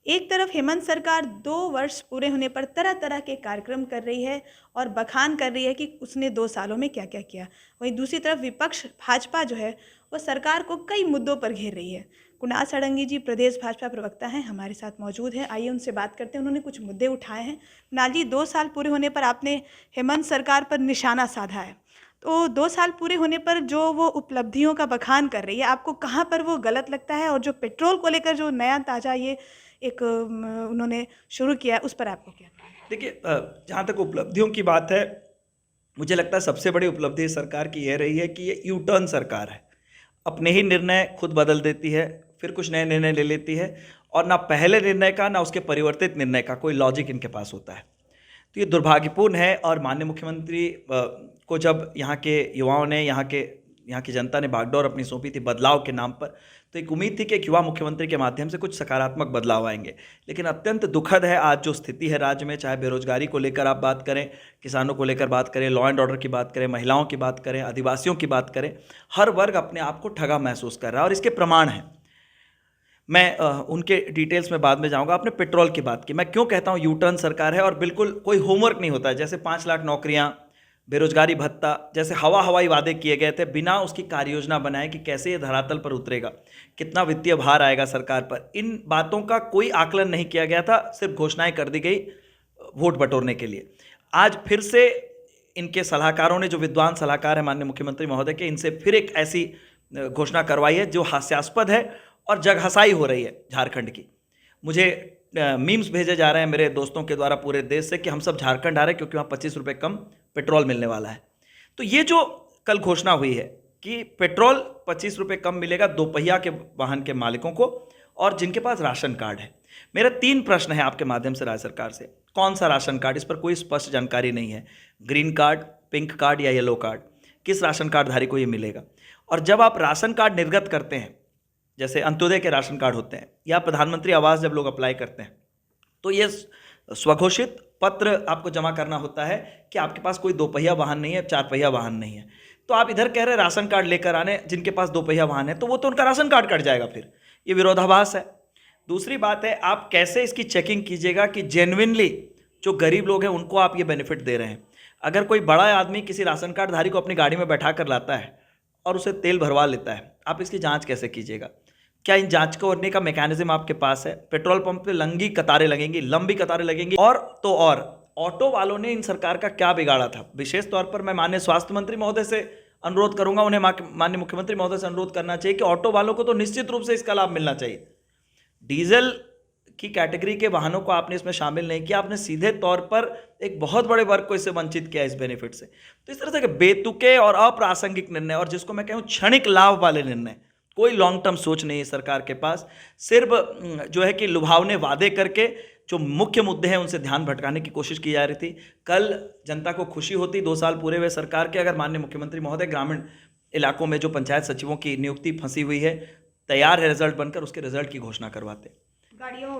एक तरफ हेमंत सरकार 2 वर्ष पूरे होने पर तरह-तरह के कार्यक्रम कर रही है और बखान कर रही है कि उसने 2 सालों में क्या-क्या किया। वहीं दूसरी तरफ विपक्ष भाजपा जो है, वो सरकार को कई मुद्दों पर घेर रही है। कुणाल सारंगी जी प्रदेश भाजपा प्रवक्ता हैं, हमारे साथ मौजूद हैं। आइए उनसे बात करते हैं, उन्होंने कुछ मुद्दे उठाए हैं। कुणाल जी, 2 साल पूरे होने पर आपने हेमंत सरकार पर निशाना साधा है। तो 2 साल पूरे होने पर जो वो उपलब्धियों का बखान कर रही है, आपको कहाँ पर वो गलत लगता है? और जो पेट्रोल को लेकर जो नया ताज़ा ये एक उन्होंने शुरू किया है, उस पर आपको क्या कहना है? देखिए, जहाँ तक उपलब्धियों की बात है, मुझे लगता है सबसे बड़ी उपलब्धि इस सरकार की यह रही है कि ये यू टर्न सरकार है। अपने ही निर्णय खुद बदल देती है, फिर कुछ नए निर्णय ले लेती है, और ना पहले निर्णय का ना उसके परिवर्तित निर्णय का कोई लॉजिक इनके पास होता है। तो ये दुर्भाग्यपूर्ण है। और माननीय मुख्यमंत्री को जब यहाँ के युवाओं ने, यहाँ की जनता ने बागडोर अपनी सौंपी थी बदलाव के नाम पर, तो एक उम्मीद थी कि एक युवा मुख्यमंत्री के माध्यम से कुछ सकारात्मक बदलाव आएंगे। लेकिन अत्यंत दुखद है आज जो स्थिति है राज्य में, चाहे बेरोजगारी को लेकर आप बात करें, किसानों को लेकर बात करें, लॉ एंड ऑर्डर की बात करें, महिलाओं की बात करें, आदिवासियों की बात करें, हर वर्ग अपने आप को ठगा महसूस कर रहा है और इसके प्रमाण हैं। मैं उनके डिटेल्स में बाद में जाऊंगा। आपने पेट्रोल की बात की, मैं क्यों कहता हूँ यू टर्न सरकार है, और बिल्कुल कोई होमवर्क नहीं होता है। जैसे 5 लाख नौकरियां, बेरोजगारी भत्ता, जैसे हवाई वादे किए गए थे बिना उसकी कार्य योजना बनाए कि कैसे ये धरातल पर उतरेगा, कितना वित्तीय भार आएगा सरकार पर, इन बातों का कोई आकलन नहीं किया गया था। सिर्फ घोषणाएं कर दी गई वोट बटोरने के लिए। आज फिर से इनके सलाहकारों ने, जो विद्वान सलाहकार है माननीय मुख्यमंत्री महोदय के, इनसे फिर एक ऐसी घोषणा करवाई है जो हास्यास्पद है और जगहसाई हो रही है झारखंड की। मुझे मीम्स भेजे जा रहे हैं मेरे दोस्तों के द्वारा पूरे देश से कि हम सब झारखंड आ रहे हैं क्योंकि वहाँ 25 रुपये कम पेट्रोल मिलने वाला है। तो ये जो कल घोषणा हुई है कि पेट्रोल 25 रुपये कम मिलेगा दोपहिया के वाहन के मालिकों को और जिनके पास राशन कार्ड है। मेरा 3 प्रश्न है आपके माध्यम से राज्य सरकार से। कौन सा राशन कार्ड, इस पर कोई स्पष्ट जानकारी नहीं है। ग्रीन कार्ड, पिंक कार्ड या येलो कार्ड, किस राशन कार्डधारी को ये मिलेगा? और जब आप राशन कार्ड निर्गत करते हैं, जैसे अंत्योदय के राशन कार्ड होते हैं या प्रधानमंत्री आवास जब लोग अप्लाई करते हैं, तो ये स्वघोषित पत्र आपको जमा करना होता है कि आपके पास कोई दोपहिया वाहन नहीं है, 4 पहिया वाहन नहीं है। तो आप इधर कह रहे हैं राशन कार्ड लेकर आने जिनके पास 2 पहिया वाहन है, तो वो तो उनका राशन कार्ड कट जाएगा। फिर ये विरोधाभास है। दूसरी बात है, आप कैसे इसकी चेकिंग कीजिएगा कि जेन्युइनली जो गरीब लोग हैं उनको आप ये बेनिफिट दे रहे हैं? अगर कोई बड़ा आदमी किसी राशन कार्डधारी को अपनी गाड़ी में बैठा कर लाता है और उसे तेल भरवा लेता है, आप इसकी जांच कैसे कीजिएगा? क्या इन जांच करने का मैकेनिज्म आपके पास है? पेट्रोल पंप पे लंबी कतारें लगेंगी, लंबी कतारें लगेंगी। और तो और ऑटो वालों ने इन सरकार का क्या बिगाड़ा था? विशेष तौर पर मैं माननीय स्वास्थ्य मंत्री महोदय से अनुरोध करूंगा, उन्हें माननीय मुख्यमंत्री महोदय से अनुरोध करना चाहिए कि ऑटो वालों को तो निश्चित रूप से इसका लाभ मिलना चाहिए। डीजल की कैटेगरी के वाहनों को आपने इसमें शामिल नहीं किया, आपने सीधे तौर पर एक बहुत बड़े वर्ग को इससे वंचित किया इस बेनिफिट से। तो इस तरह से बेतुके और अप्रासंगिक निर्णय, और जिसको मैं कहूँ क्षणिक लाभ वाले निर्णय, कोई लॉन्ग टर्म सोच नहीं है सरकार के पास। सिर्फ जो है कि लुभावने वादे करके जो मुख्य मुद्दे हैं उनसे ध्यान भटकाने की कोशिश की जा रही थी। कल जनता को खुशी होती 2 साल पूरे हुए सरकार के, अगर माननीय मुख्यमंत्री महोदय ग्रामीण इलाकों में जो पंचायत सचिवों की नियुक्ति फंसी हुई है, तैयार है रिजल्ट बनकर, उसके रिजल्ट की घोषणा करवाते।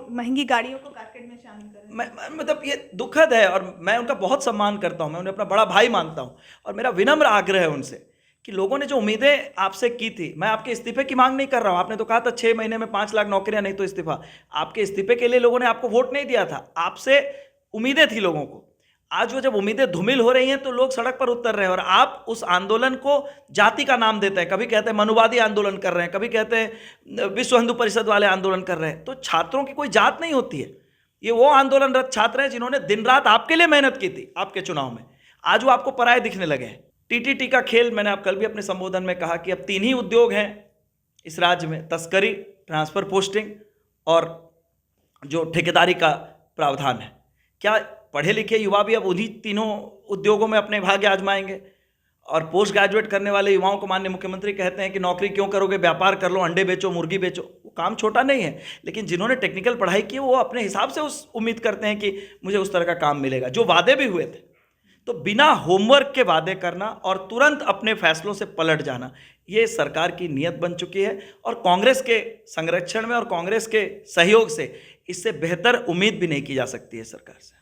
महंगी गाड़ियों को कैबिनेट में शामिल करें। मतलब ये दुखद है और मैं उनका बहुत सम्मान करता हूं, मैं उन्हें अपना बड़ा भाई मानता हूं। और मेरा विनम्र आग्रह है उनसे कि लोगों ने जो उम्मीदें आपसे की थी, मैं आपके इस्तीफे की मांग नहीं कर रहा हूं। आपने तो कहा था 6 महीने में 5 लाख नौकरियां, नहीं तो इस्तीफा। आपके इस्तीफे के लिए लोगों ने आपको वोट नहीं दिया था, आपसे उम्मीदें थी लोगों को। आज वो जब उम्मीदें धूमिल हो रही हैं तो लोग सड़क पर उतर रहे हैं, और आप उस आंदोलन को जाति का नाम देते हैं। कभी कहते हैं मनुवादी आंदोलन कर रहे हैं, कभी कहते हैं विश्व हिंदू परिषद वाले आंदोलन कर रहे हैं। तो छात्रों की कोई जात नहीं होती है। ये वो आंदोलनरत छात्र हैं जिन्होंने दिन रात आपके लिए मेहनत की थी आपके चुनाव में। आज वो आपको पराये दिखने लगे हैं। टीटीटी का खेल, मैंने आप कल भी अपने संबोधन में कहा कि अब 3 ही उद्योग हैं इस राज्य में: तस्करी, ट्रांसफर पोस्टिंग और जो ठेकेदारी का प्रावधान है। क्या पढ़े लिखे युवा भी अब उन्हीं तीनों उद्योगों में अपने भाग्य आजमाएंगे? और पोस्ट ग्रेजुएट करने वाले युवाओं को माननीय मुख्यमंत्री कहते हैं कि नौकरी क्यों करोगे, व्यापार कर लो, अंडे बेचो, मुर्गी बेचो। वो काम छोटा नहीं है, लेकिन जिन्होंने टेक्निकल पढ़ाई की वो अपने हिसाब से उस उम्मीद करते हैं कि मुझे उस तरह का काम मिलेगा। जो वादे भी हुए थे, तो बिना होमवर्क के वादे करना और तुरंत अपने फैसलों से पलट जाना, ये सरकार की नीयत बन चुकी है। और कांग्रेस के संरक्षण में और कांग्रेस के सहयोग से इससे बेहतर उम्मीद भी नहीं की जा सकती है सरकार से।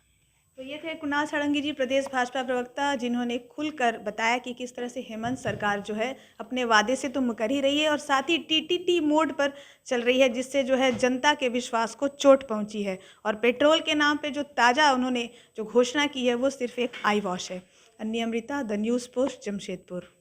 तो ये थे कुणाल सारंगी जी, प्रदेश भाजपा प्रवक्ता, जिन्होंने खुलकर बताया कि किस तरह से हेमंत सरकार जो है अपने वादे से तो मुकर ही रही है और साथ ही टीटीटी मोड पर चल रही है, जिससे जो है जनता के विश्वास को चोट पहुंची है। और पेट्रोल के नाम पे जो ताज़ा उन्होंने जो घोषणा की है वो सिर्फ एक आई वॉश है। अन्य Amrita, the news post, Jamshedpur.